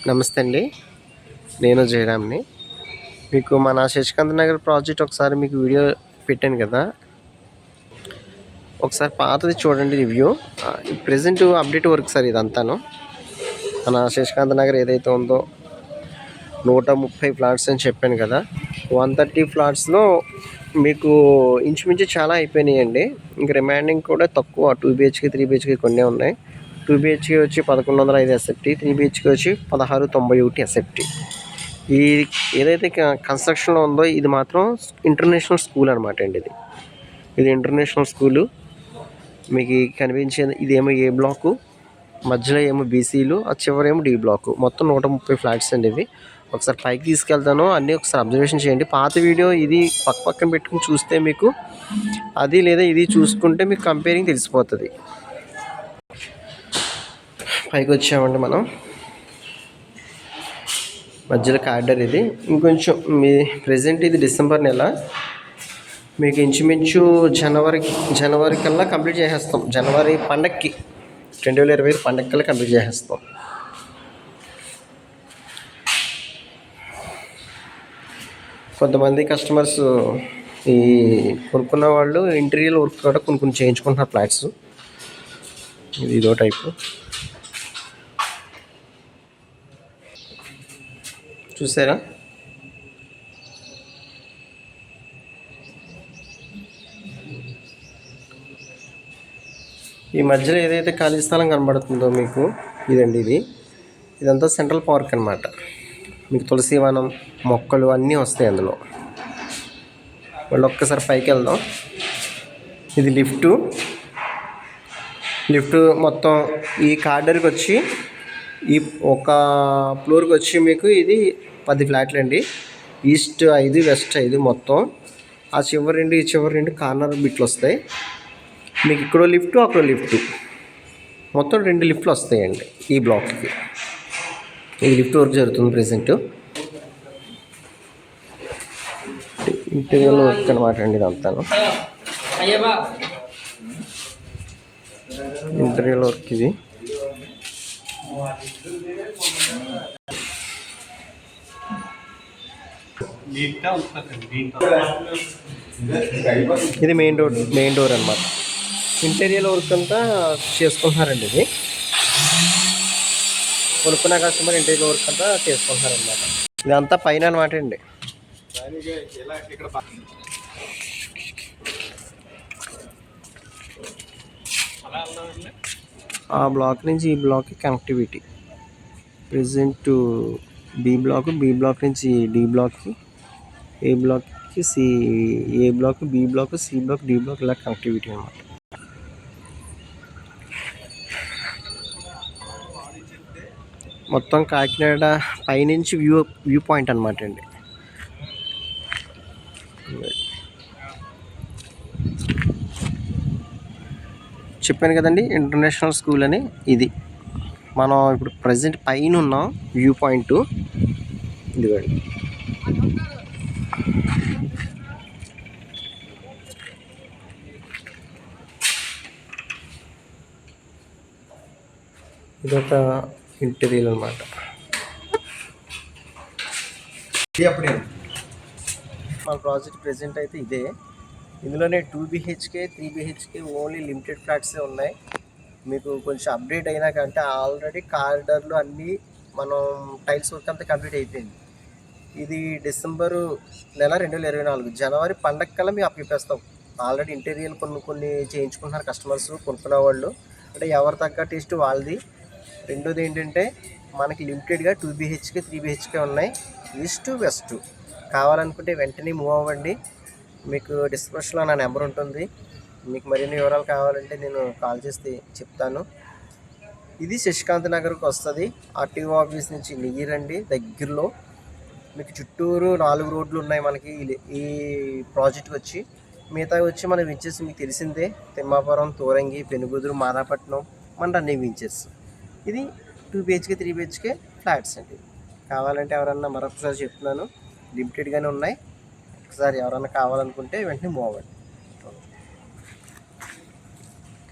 నమస్తే అండి. నేను జయరామ్‌ని. మీకు మన శశికాంత్ నగర్ ప్రాజెక్ట్ ఒకసారి మీకు వీడియో పెట్టాను కదా! ఒకసారి పాతది చూడండి review. Present update work sir ఇదంతాను. మన శశికాంత్ నగర్ ఏదైతే ఉందో 130 ఫ్లాట్స్ అని చెప్పాను కదా! 130 ఫ్లాట్స్‌లో మీకు ఇంచుమించు చాలా అయిపోయినాయండి. ఇంక రిమైనింగ్ కూడా తక్కువ 2 బీహెచ్‌కే, 3 బీహెచ్‌కే కొన్నే ఉన్నాయి. 2 బీహెచ్‌కే వచ్చి 1105 ఎస్ఎఫ్టీ, 3 బీహెచ్‌కే వచ్చి 1691 ఎస్ఎఫ్టీ. ఈ ఏదైతే కన్స్ట్రక్షన్లో ఉందో ఇది మాత్రం ఇంటర్నేషనల్ స్కూల్ అనమాట అండి. ఇది ఇంటర్నేషనల్ స్కూలు. మీకు కనిపించేది ఇదేమో ఏ బ్లాకు, మధ్యలో ఏమో బీసీలు, ఆ చివరేమో డి బ్లాకు. మొత్తం 130 ఫ్లాట్స్ అండి ఇవి. ఒకసారి పైకి తీసుకెళ్తాను, అన్నీ ఒకసారి అబ్జర్వేషన్ చేయండి. పాత వీడియో ఇది పక్కన పెట్టుకుని చూస్తే మీకు అది లేదా ఇది చూసుకుంటే మీకు కంపేరింగ్ తెలిసిపోతుంది. పైకి వచ్చామండి మనం. మధ్యలో కారిడార్ ఇది. ఇంకొంచెం మీ ప్రెజెంట్ ఇది డిసెంబర్ నెల. మీకు ఇంచుమించు జనవరి కల్లా కంప్లీట్ చేసేస్తాం. జనవరి పండగకి 2025 పండగ కల్లా కంప్లీట్ చేసేస్తాం. కొంతమంది కస్టమర్స్ ఈ కొనుక్కున్న వాళ్ళు ఇంటీరియర్ వర్క్ కూడా కొన్ని చేయించుకుంటున్నారు ఫ్లాట్స్. ఇది ఇదో టైపు చూసారా. ఈ మధ్యలో ఏదైతే ఖాళీ స్థలం కనబడుతుందో మీకు ఇదండి, ఇదంతా సెంట్రల్ పార్క్ అనమాట. మీకు తులసివనం మొక్కలు అన్నీ వస్తాయి అందులో. మళ్ళీ ఒక్కసారి పైకి వెళ్దాం. ఇది లిఫ్ట్ మొత్తం ఈ కార్డర్కి వచ్చి ఈ ఒక ఫ్లోర్కి వచ్చి మీకు ఇది 10 ఫ్లాట్లు అండి. ఈస్ట్ 5, వెస్ట్ 5 మొత్తం. ఆ చివరి నుండి ఈ చివరి నుండి కార్నర్ బిట్లు వస్తాయి మీకు. ఇక్కడ లిఫ్ట్, అక్కడ లిఫ్ట్, మొత్తం 2 లిఫ్ట్లు వస్తాయండి ఈ బ్లాక్కి. ఈ లిఫ్ట్ వర్క్ జరుగుతుంది ప్రెజెంట్. ఇంటీరియర్ వర్క్ అనమాట అండి ఇదంతాను. ఇంటీరియర్ వర్క్ ఇది. ఇది మెయిన్ డోర్ అనమాట. ఇంటీరియర్ వర్క్ అంతా చేసుకుంటున్నారండి. ఇది కొనుక్కున్న కస్టమర్ ఇంటీరియర్ వర్క్ అంతా చేసుకుంటున్నారనమాట. ఇదంతా పైన అనమాట అండి. ఆ బ్లాక్ నుంచి ఈ బ్లాక్కి కనెక్టివిటీ. ప్రెజెంట్ బి బ్లాక్ నుంచి డి బ్లాక్కి, ఏ బ్లాక్కి A block, B block, C block, D block, ఇలా కనెక్టివిటీ అనమాట. మొత్తం కాకినాడ పైనుంచి వ్యూ పాయింట్ అనమాట అండి. చెప్పాను కదండి ఇంటర్నేషనల్ స్కూల్ అని. ఇది మనం ఇప్పుడు ప్రజెంట్ పైన ఉన్నాం వ్యూ పాయింట్. ఇదిగోండి. ఇదొక ఇంటీరియర్ అనమాట. మన ప్రాజెక్ట్ ప్రెజెంట్ అయితే ఇదే. ఇందులోనే 2 బీహెచ్కే, 3 బీహెచ్కే ఓన్లీ లిమిటెడ్ ఫ్లాట్సే ఉన్నాయి. మీకు కొంచెం అప్డేట్ అయినా కంటే ఆల్రెడీ కారిడార్లు అన్నీ మనం టైల్స్ వర్క్ అంతా కంప్లీట్ అయిపోయింది. ఇది డిసెంబరు నెల 2024 జనవరి పండగ కల్లా మేము అప్పగిస్తాం. ఆల్రెడీ ఇంటీరియర్ కొన్ని చేయించుకుంటున్నారు కస్టమర్స్, కొనుక్కునే వాళ్ళు. అంటే ఎవరు తగ్గ టేస్ట్ వాళ్ళది. రెండోది ఏంటంటే మనకి లిమిటెడ్గా 2 బీహెచ్కే, 3 బీహెచ్కే ఉన్నాయి. ఈస్ట్, వెస్ట్ కావాలనుకుంటే వెంటనే మూవ్ అవ్వండి. మీకు డిస్క్రిప్షన్లో నా నెంబర్ ఉంటుంది. మీకు మరిన్ని వివరాలు కావాలంటే నేను కాల్ చేస్తే చెప్తాను. ఇది శశికాంత్ నగర్కి వస్తుంది. ఆర్టీఓ ఆఫీస్ నుంచి నెయ్యిరండి దగ్గరలో. మీకు చుట్టూరు 4 రోడ్లు ఉన్నాయి మనకి ఈ ప్రాజెక్ట్కి వచ్చి. మిగతా వచ్చి మన వించెస్ మీకు తెలిసిందే. తిమ్మాపురం, తోరంగి, పెనుగుదురు, మాదాపట్నం మన రన్నింగ్ వించెస్. ఇది 2 బీహెచ్కే, 3 బీహెచ్కే ఫ్లాట్స్ అండి. కావాలంటే ఎవరన్నా మరొకసారి చెప్తున్నాను లిమిటెడ్గానే ఉన్నాయి. ఒకసారి ఎవరన్నా కావాలనుకుంటే వెంటనే మూవ్ అవ్వండి.